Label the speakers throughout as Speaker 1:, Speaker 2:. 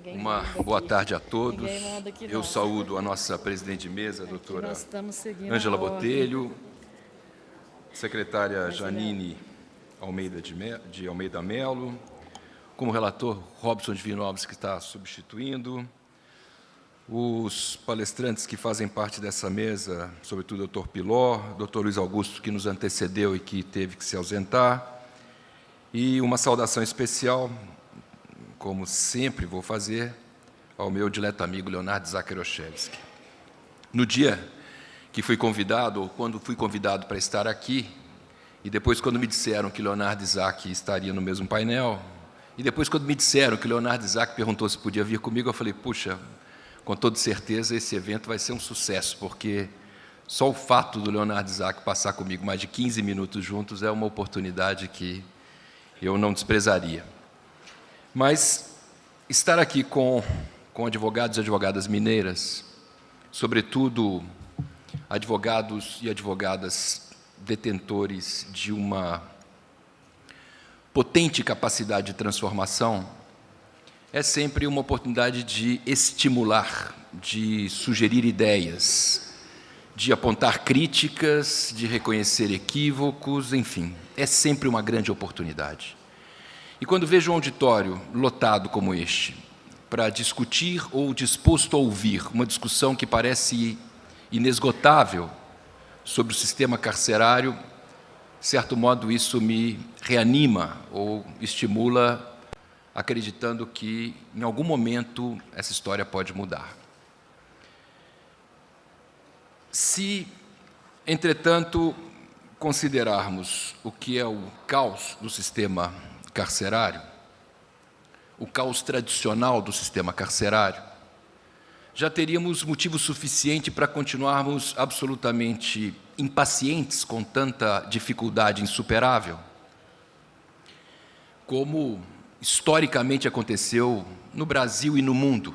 Speaker 1: Uma boa tarde a todos. Eu saúdo a nossa presidente de mesa, a doutora Ângela Botelho, secretária Janine de Almeida Melo, como relator Robson Divino Alves, que está substituindo, os palestrantes que fazem parte dessa mesa, sobretudo o doutor Piló, o doutor Luiz Augusto, que nos antecedeu e que teve que se ausentar, e uma saudação especial, como sempre vou fazer, ao meu dileto amigo Leonardo Zacharoshevsky. No dia que fui convidado, ou quando fui convidado para estar aqui, e depois quando me disseram que Leonardo Isaac estaria no mesmo painel, e depois quando me disseram que Leonardo Isaac perguntou se podia vir comigo, eu falei, puxa, com toda certeza esse evento vai ser um sucesso, porque só o fato do Leonardo Isaac passar comigo mais de 15 minutos juntos é uma oportunidade que eu não desprezaria. Mas estar aqui com advogados e advogadas mineiras, sobretudo advogados e advogadas detentores de uma potente capacidade de transformação, é sempre uma oportunidade de estimular, de sugerir ideias, de apontar críticas, de reconhecer equívocos, enfim, é sempre uma grande oportunidade. E quando vejo um auditório lotado como este, para discutir ou disposto a ouvir uma discussão que parece inesgotável sobre o sistema carcerário, de certo modo isso me reanima ou estimula, acreditando que, em algum momento, essa história pode mudar. Se, entretanto, considerarmos o que é o caos do sistema carcerário, o caos tradicional do sistema carcerário, já teríamos motivo suficiente para continuarmos absolutamente impacientes com tanta dificuldade insuperável, como historicamente aconteceu no Brasil e no mundo.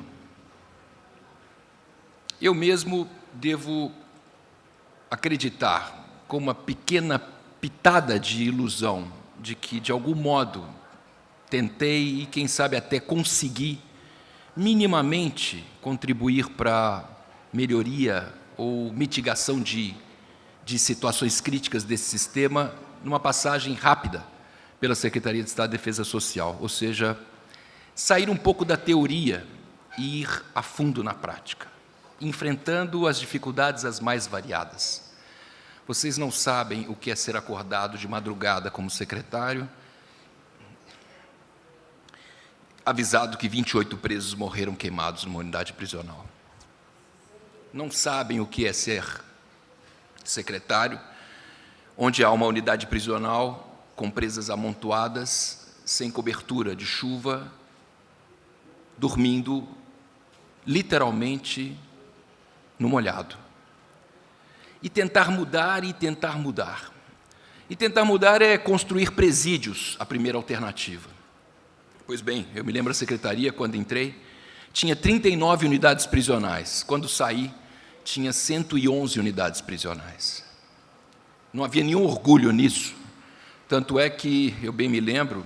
Speaker 1: Eu mesmo devo acreditar, com uma pequena pitada de ilusão, de que, de algum modo, tentei e, quem sabe, até consegui minimamente contribuir para a melhoria ou mitigação de situações críticas desse sistema numa passagem rápida pela Secretaria de Estado de Defesa Social, ou seja, sair um pouco da teoria e ir a fundo na prática, enfrentando as dificuldades as mais variadas. Vocês não sabem o que é ser acordado de madrugada como secretário, avisado que 28 presos morreram queimados numa unidade prisional. Não sabem o que é ser secretário, onde há uma unidade prisional com presas amontoadas, sem cobertura de chuva, dormindo literalmente no molhado. E tentar mudar, e tentar mudar. E tentar mudar é construir presídios, a primeira alternativa. Pois bem, eu me lembro da secretaria, quando entrei, tinha 39 unidades prisionais. Quando saí, tinha 111 unidades prisionais. Não havia nenhum orgulho nisso. Tanto é que, eu bem me lembro,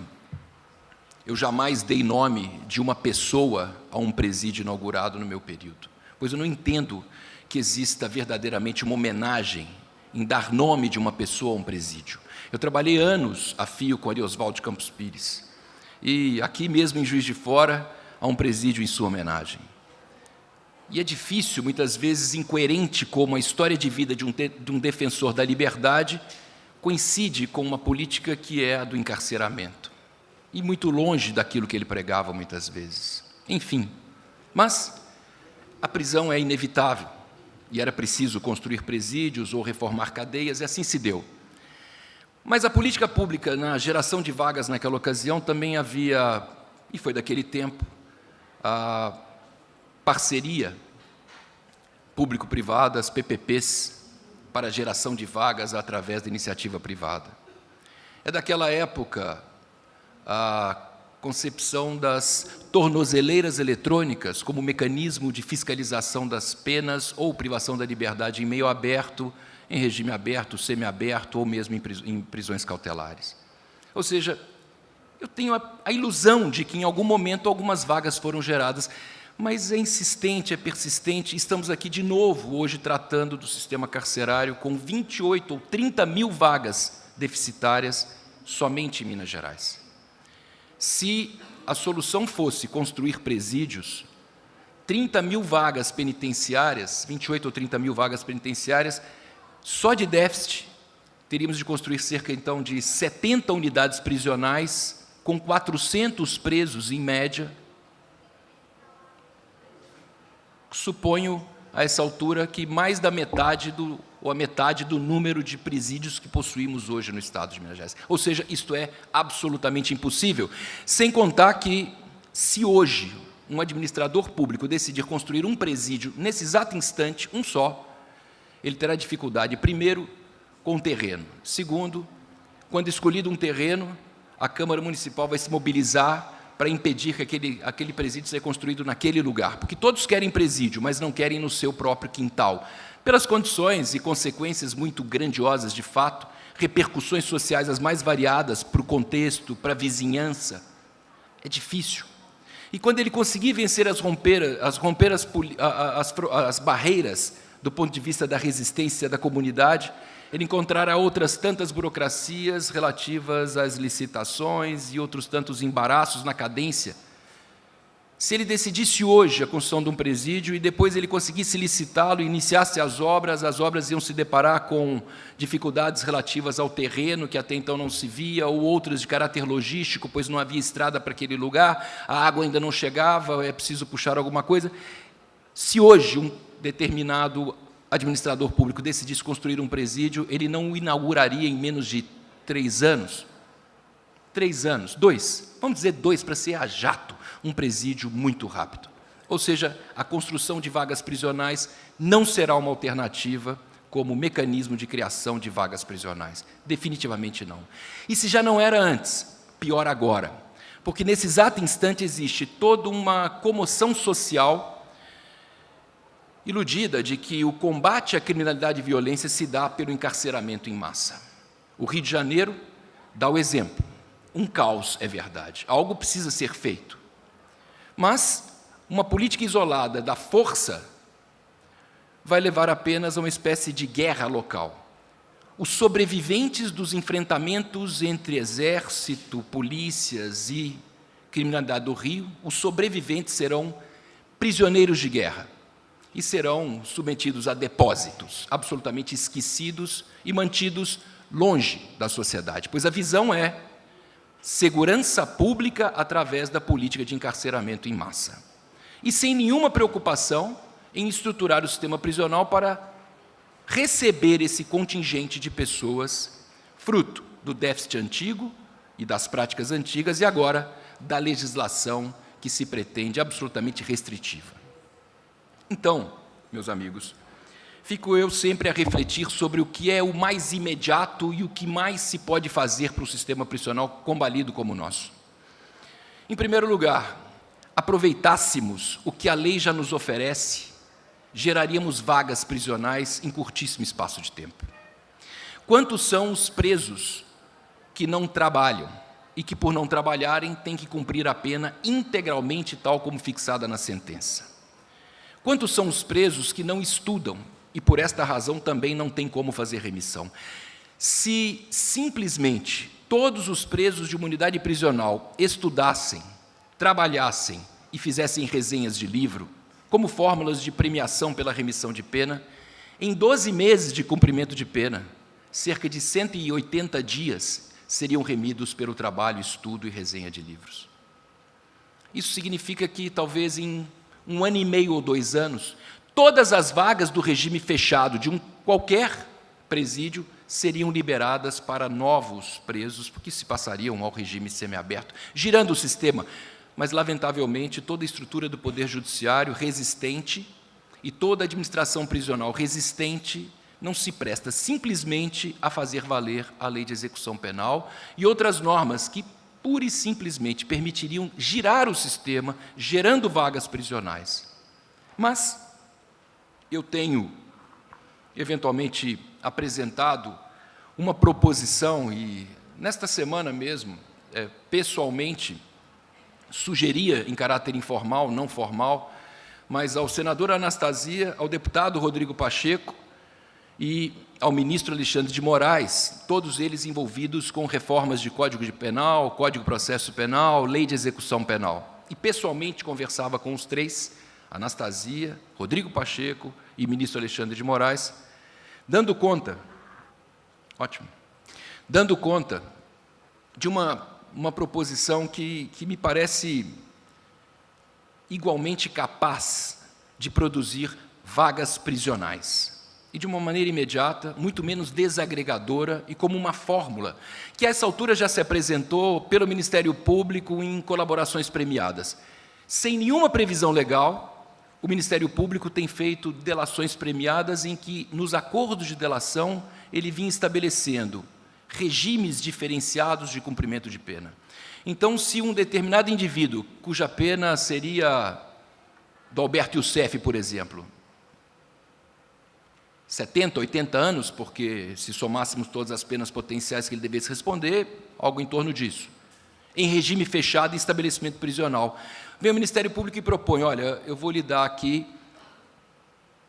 Speaker 1: eu jamais dei nome de uma pessoa a um presídio inaugurado no meu período, pois eu não entendo que exista verdadeiramente uma homenagem em dar nome de uma pessoa a um presídio. Eu trabalhei anos a fio com Ariosvaldo de Campos Pires, e aqui mesmo em Juiz de Fora há um presídio em sua homenagem. E é difícil, muitas vezes incoerente, como a história de vida de um defensor da liberdade coincide com uma política que é a do encarceramento, e muito longe daquilo que ele pregava muitas vezes. Enfim, mas a prisão é inevitável, e era preciso construir presídios ou reformar cadeias, e assim se deu. Mas a política pública, na geração de vagas naquela ocasião, também havia, e foi daquele tempo, a parceria público-privada, as PPPs, para a geração de vagas através da iniciativa privada. É daquela época a concepção das tornozeleiras eletrônicas como mecanismo de fiscalização das penas ou privação da liberdade em meio aberto, em regime aberto, semiaberto ou mesmo em prisões cautelares. Ou seja, Eu tenho a ilusão de que, em algum momento, algumas vagas foram geradas, mas é insistente, é persistente. Estamos aqui de novo, hoje, tratando do sistema carcerário com 28 ou 30 mil vagas deficitárias somente em Minas Gerais. Se a solução fosse construir presídios, 30 mil vagas penitenciárias, 28 ou 30 mil vagas penitenciárias, só de déficit, teríamos de construir cerca, então, de 70 unidades prisionais, com 400 presos, em média. Suponho, a essa altura, que mais da metade ou a metade do número de presídios que possuímos hoje no estado de Minas Gerais. Ou seja, isto é absolutamente impossível. Sem contar que, se hoje um administrador público decidir construir um presídio, nesse exato instante, um só, ele terá dificuldade, primeiro, com o terreno. Segundo, quando escolhido um terreno, a Câmara Municipal vai se mobilizar para impedir que aquele presídio seja construído naquele lugar, porque todos querem presídio, mas não querem no seu próprio quintal, pelas condições e consequências muito grandiosas, de fato, repercussões sociais as mais variadas para o contexto, para a vizinhança. É difícil. E quando ele conseguir vencer as barreiras do ponto de vista da resistência da comunidade, ele encontrará outras tantas burocracias relativas às licitações e outros tantos embaraços na cadência. Se ele decidisse hoje a construção de um presídio e depois ele conseguisse licitá-lo e iniciasse as obras iam se deparar com dificuldades relativas ao terreno, que até então não se via, ou outras de caráter logístico, pois não havia estrada para aquele lugar, a água ainda não chegava, é preciso puxar alguma coisa. Se hoje um determinado administrador público decidisse construir um presídio, ele não o inauguraria em menos de 3 anos. 3 anos, 2, vamos dizer 2 para ser a jato, um presídio muito rápido. Ou seja, a construção de vagas prisionais não será uma alternativa como mecanismo de criação de vagas prisionais. Definitivamente não. E se já não era antes, pior agora. Porque nesse exato instante existe toda uma comoção social iludida de que o combate à criminalidade e violência se dá pelo encarceramento em massa. O Rio de Janeiro dá o exemplo. Um caos, é verdade. Algo precisa ser feito. Mas uma política isolada da força vai levar apenas a uma espécie de guerra local. Os sobreviventes dos enfrentamentos entre exército, polícias e criminalidade do Rio, os sobreviventes serão prisioneiros de guerra e serão submetidos a depósitos, absolutamente esquecidos e mantidos longe da sociedade, pois a visão é segurança pública através da política de encarceramento em massa. E sem nenhuma preocupação em estruturar o sistema prisional para receber esse contingente de pessoas, fruto do déficit antigo e das práticas antigas, e agora da legislação que se pretende absolutamente restritiva. Então, meus amigos, fico eu sempre a refletir sobre o que é o mais imediato e o que mais se pode fazer para o sistema prisional combalido como o nosso. Em primeiro lugar, aproveitássemos o que a lei já nos oferece, geraríamos vagas prisionais em curtíssimo espaço de tempo. Quantos são os presos que não trabalham e que, por não trabalharem, têm que cumprir a pena integralmente tal como fixada na sentença? Quantos são os presos que não estudam e, por esta razão, também não têm como fazer remissão? Se simplesmente todos os presos de uma unidade prisional estudassem, trabalhassem e fizessem resenhas de livro, como fórmulas de premiação pela remissão de pena, em 12 meses de cumprimento de pena, cerca de 180 dias seriam remidos pelo trabalho, estudo e resenha de livros. Isso significa que, talvez em 1 ano e meio ou 2 anos, todas as vagas do regime fechado de qualquer presídio seriam liberadas para novos presos, porque se passariam ao regime semiaberto, girando o sistema. Mas, lamentavelmente, toda a estrutura do Poder Judiciário resistente e toda a administração prisional resistente não se presta simplesmente a fazer valer a lei de execução penal e outras normas que, pura e simplesmente, permitiriam girar o sistema, gerando vagas prisionais. Mas eu tenho, eventualmente, apresentado uma proposição, e nesta semana mesmo pessoalmente, sugeria, em caráter informal, não formal, mas ao senador Anastasia, ao deputado Rodrigo Pacheco e ao ministro Alexandre de Moraes, todos eles envolvidos com reformas de Código de Penal, Código de Processo Penal, Lei de Execução Penal. E, pessoalmente, conversava com os três, Anastasia, Rodrigo Pacheco e ministro Alexandre de Moraes, dando conta de uma proposição que me parece igualmente capaz de produzir vagas prisionais. E de uma maneira imediata, muito menos desagregadora e como uma fórmula, que a essa altura já se apresentou pelo Ministério Público em colaborações premiadas. Sem nenhuma previsão legal, o Ministério Público tem feito delações premiadas em que, nos acordos de delação, ele vinha estabelecendo regimes diferenciados de cumprimento de pena. Então, se um determinado indivíduo, cuja pena seria do Alberto Youssef, por exemplo, 70, 80 anos, porque se somássemos todas as penas potenciais que ele devesse responder, algo em torno disso, em regime fechado e estabelecimento prisional. Vem o Ministério Público e propõe, olha, eu vou lhe dar aqui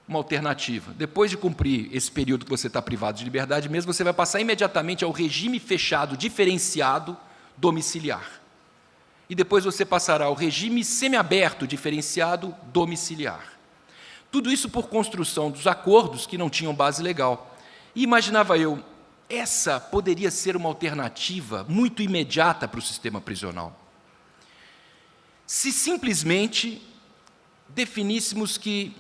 Speaker 1: uma alternativa. Depois de cumprir esse período que você está privado de liberdade mesmo, você vai passar imediatamente ao regime fechado diferenciado domiciliar. E depois você passará ao regime semiaberto diferenciado domiciliar. Tudo isso por construção dos acordos que não tinham base legal. E imaginava eu, essa poderia ser uma alternativa muito imediata para o sistema prisional. Se simplesmente definíssemos que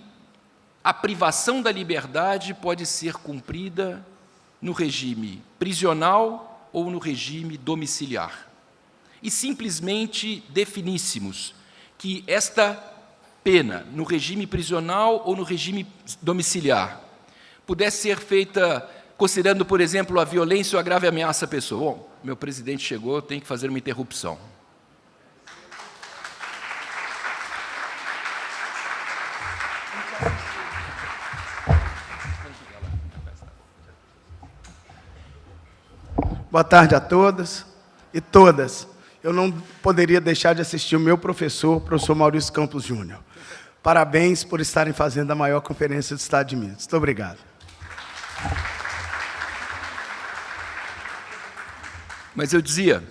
Speaker 1: a privação da liberdade pode ser cumprida no regime prisional ou no regime domiciliar. E simplesmente definíssemos que esta pena, no regime prisional ou no regime domiciliar, pudesse ser feita considerando, por exemplo, a violência ou a grave ameaça à pessoa. Bom, meu presidente chegou, tem que fazer uma interrupção.
Speaker 2: Boa tarde a todas e todas. Eu não poderia deixar de assistir o meu professor Maurício Campos Júnior. Parabéns por estarem fazendo a maior conferência do Estado de Minas. Muito obrigado.
Speaker 1: Mas eu dizia,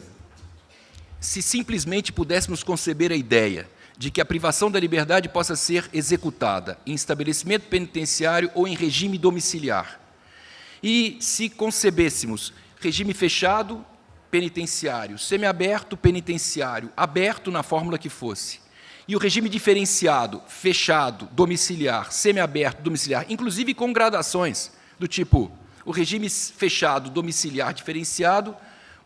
Speaker 1: se simplesmente pudéssemos conceber a ideia de que a privação da liberdade possa ser executada em estabelecimento penitenciário ou em regime domiciliar, e se concebêssemos regime fechado, penitenciário, semiaberto, penitenciário, aberto na fórmula que fosse, e o regime diferenciado, fechado, domiciliar, semiaberto, domiciliar, inclusive com gradações, do tipo, o regime fechado, domiciliar, diferenciado,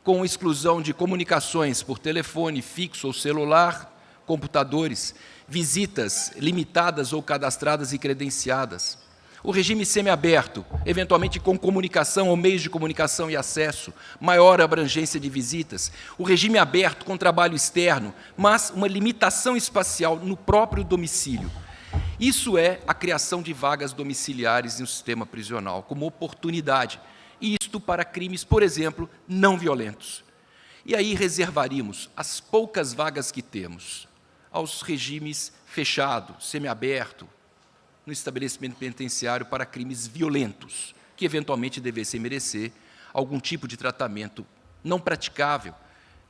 Speaker 1: com exclusão de comunicações por telefone, fixo ou celular, computadores, visitas limitadas ou cadastradas e credenciadas. O regime semiaberto, eventualmente com comunicação ou meios de comunicação e acesso, maior abrangência de visitas. O regime aberto com trabalho externo, mas uma limitação espacial no próprio domicílio. Isso é a criação de vagas domiciliares no sistema prisional, como oportunidade. E isto para crimes, por exemplo, não violentos. E aí reservaríamos as poucas vagas que temos aos regimes fechado, semiaberto, no estabelecimento penitenciário para crimes violentos, que eventualmente devessem merecer algum tipo de tratamento não praticável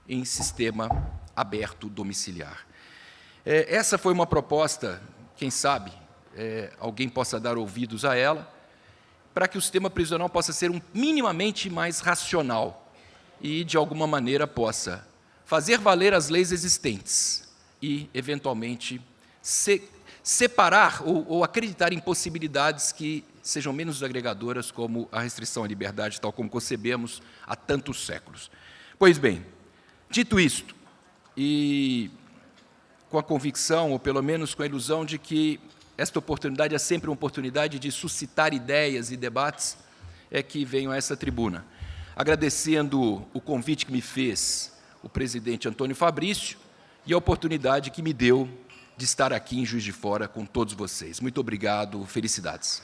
Speaker 1: em sistema aberto domiciliar. Essa foi uma proposta, quem sabe, alguém possa dar ouvidos a ela, para que o sistema prisional possa ser minimamente mais racional e, de alguma maneira, possa fazer valer as leis existentes e, eventualmente, separar ou acreditar em possibilidades que sejam menos agregadoras, como a restrição à liberdade, tal como concebemos há tantos séculos. Pois bem, dito isto, e com a convicção, ou pelo menos com a ilusão de que esta oportunidade é sempre uma oportunidade de suscitar ideias e debates, é que venho a essa tribuna, agradecendo o convite que me fez o presidente Antônio Fabrício e a oportunidade que me deu de estar aqui em Juiz de Fora com todos vocês. Muito obrigado, felicidades.